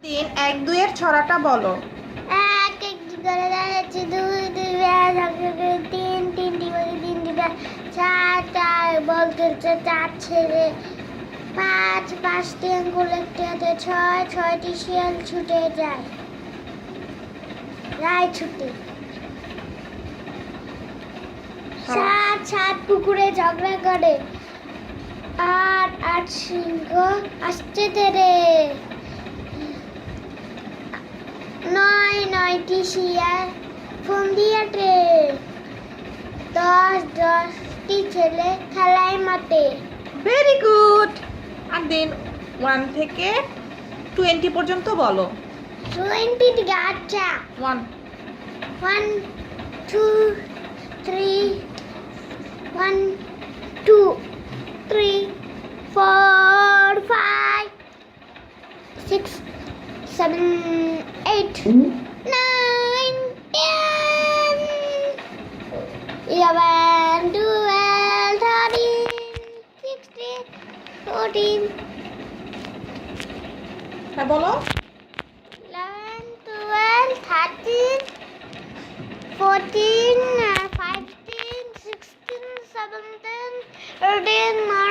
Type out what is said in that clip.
তিন, এক, দুইয়ের ছড়াটা বলো। এক এক করে দাঁড়াচ্ছে, দুই দুই বেড়া তিন তিনটি বলে তিনটি বেড়া, চার চার বলতে চার ছেড়ে, পাঁচ পাঁচটি আঙ্গুল একটি হাতে, ছয় ছয়টি শিয়াল ছুটে যায়, রায় ছুটে, সাত সাত কুকুরে ঝগড়া করে, আট আট সিংহ আসছে তেরে, নয় নয়টি শিয়াল ফন্দি আটে, দশ দশটি ছেলে খেলায় মাঠে। Very good. আর দেন 1 থেকে 20 পর্যন্ত বলো। 20 গাছা। 1 1 2 3 1 2 3 4 5 6 7 8 9 10 11 12 13 16 14 হ্যাঁ বলো। 11 12 13 14 15 16 17 18